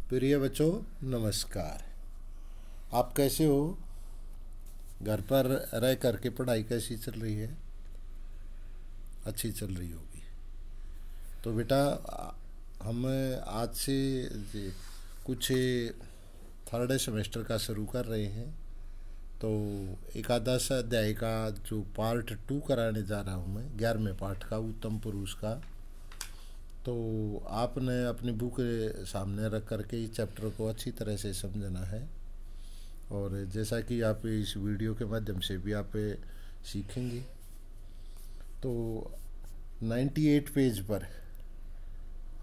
प्रिय बच्चों, नमस्कार। आप कैसे हो? घर पर रह करके पढ़ाई कैसी चल रही है? अच्छी चल रही होगी। तो बेटा, हम आज से कुछ थर्ड सेमेस्टर का शुरू कर रहे हैं। तो एकादश अध्याय का जो पार्ट 2 कराने जा रहा हूँ मैं, 11वें पार्ट का, उत्तम पुरुष का। तो आपने अपनी बुक सामने रख करके इस चैप्टर को अच्छी तरह से समझना है। और जैसा कि आप इस वीडियो के माध्यम से भी आप सीखेंगे। तो 98 पेज पर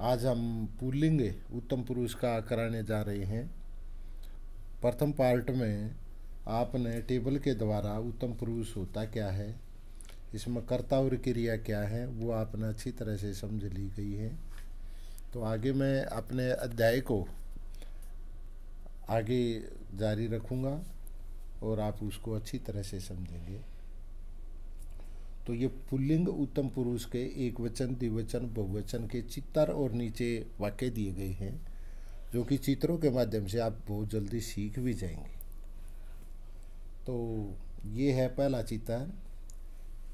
आज हम पुल्लिंग उत्तम पुरुष का कराने जा रहे हैं। प्रथम पार्ट में आपने टेबल के द्वारा उत्तम पुरुष होता क्या है, इसमें कर्ता और क्रिया क्या है, वो आपने अच्छी तरह से समझ ली गई है। तो आगे मैं अपने अध्याय को आगे जारी रखूँगा और आप उसको अच्छी तरह से समझेंगे। तो ये पुल्लिंग उत्तम पुरुष के एक वचन, द्विवचन, बहुवचन के चित्र और नीचे वाक्य दिए गए हैं, जो कि चित्रों के माध्यम से आप बहुत जल्दी सीख भी जाएंगे। तो ये है पहला चित्र।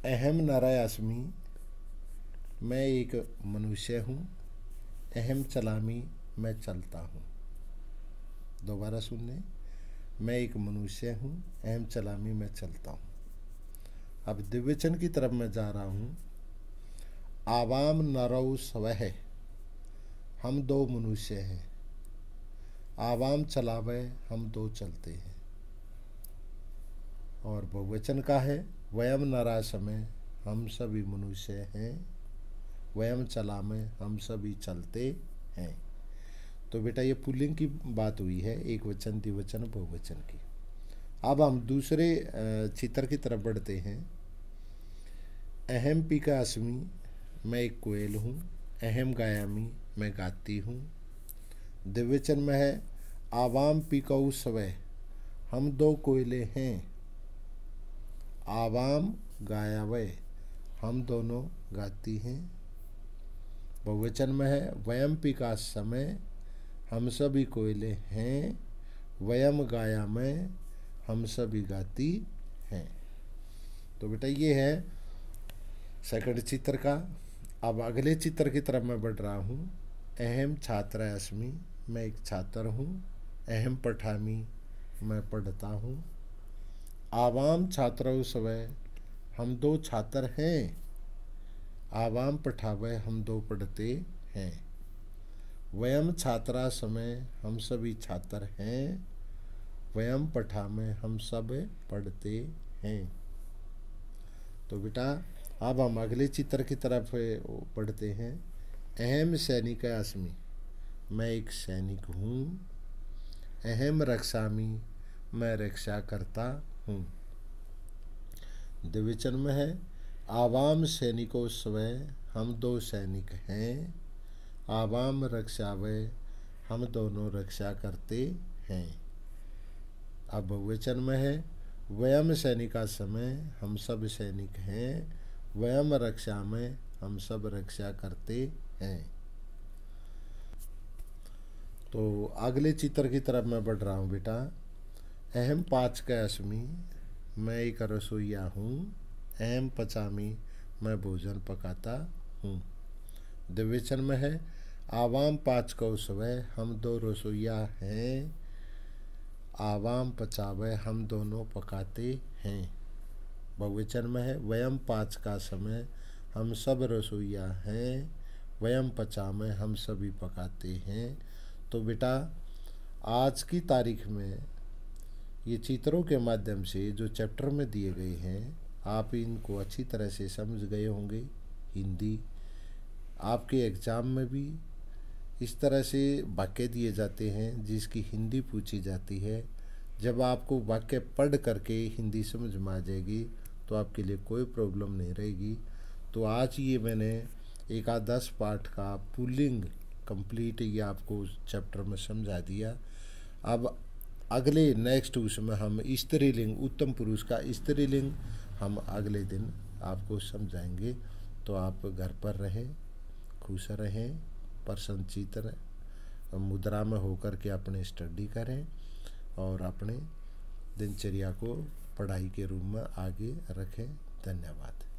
अहम नारायस्मि, मैं एक मनुष्य हूँ। अहम चलामी, मैं चलता हूँ। दोबारा सुनने, मैं एक मनुष्य हूँ। अहम चलामी, मैं चलता हूँ। अब द्विवचन की तरफ मैं जा रहा हूँ। आवाम नरौ स्वह, हम दो मनुष्य हैं। आवाम चलावे, हम दो चलते हैं। और बहुवचन का है वयम नरासमे, हम सभी मनुष्य हैं। वयम चलामे, हम सभी चलते हैं। तो बेटा, ये पुल्लिंग की बात हुई है, एक वचन, द्विवचन, बहुवचन की। अब हम दूसरे चित्र की तरफ बढ़ते हैं। अहम पिकास्मि, मैं एक कोयल हूँ। अहम गायामी, मैं गाती हूँ। द्विवचन में है आवाम पिकौ स्वय, हम दो कोयले हैं। आवाम गायावय, हम दोनों गाती हैं। बहुवचन में है वयम पिकास समय, हम सभी कोयले हैं। वयम गाया में, हम सभी गाती हैं। तो बेटा, ये है सेकंड चित्र का। अब अगले चित्र की तरफ मैं बढ़ रहा हूँ। अहम छात्र अस्मि, मैं एक छात्र हूँ। अहम पठामी, मैं पढ़ता हूँ। आवाम छात्रौ स्वय, हम दो छात्र हैं। आवाम पठावे, हम दो पढ़ते हैं। वयम छात्रा समय, हम सभी छात्र हैं। वयम पठा में, हम सब पढ़ते हैं। तो बेटा, अब हम अगले चित्र की तरफ पढ़ते हैं। अहम सैनिक अस्मि, मैं एक सैनिक हूँ। अहम रक्षामि, मैं रक्षा करता हूँ। द्विवचन में है आवाम सैनिकों स्वय, हम दो सैनिक हैं। आवाम रक्षावय, हम दोनों रक्षा करते हैं। अब बहुवचन में है वयम सैनिका समय, हम सब सैनिक हैं। वयम रक्षा में, हम सब रक्षा करते हैं। तो अगले चित्र की तरफ मैं बढ़ रहा हूँ बेटा। अहम पाचकस्मि, मैं एक रसोइया हूँ। अहम पचामी, मैं भोजन पकाता हूँ। द्विवचन में है आवाम पाचकौ स्वय, हम दो रसोइया हैं। आवाम पचावे, हम दोनों पकाते हैं। बहुवचन में है वयम पाँच का समय, हम सब रसोइया हैं। वयम पचावे, हम सभी पकाते हैं। तो बेटा, आज की तारीख में ये चित्रों के माध्यम से जो चैप्टर में दिए गए हैं, आप इनको अच्छी तरह से समझ गए होंगे। हिंदी आपके एग्ज़ाम में भी इस तरह से वाक्य दिए जाते हैं जिसकी हिंदी पूछी जाती है। जब आपको वाक्य पढ़ करके हिंदी समझ में आ जाएगी तो आपके लिए कोई प्रॉब्लम नहीं रहेगी। तो आज ये मैंने एकादश पाठ का पुल्लिंग कंप्लीट ये आपको चैप्टर में समझा दिया। अब अगले नेक्स्ट उसमें हम स्त्रीलिंग, उत्तम पुरुष का स्त्रीलिंग हम अगले दिन आपको समझाएंगे। तो आप घर पर रहें, खुश रहें, प्रसन्नचित्त मुद्रा में होकर के अपने स्टडी करें और अपने दिनचर्या को पढ़ाई के रूप में आगे रखें। धन्यवाद।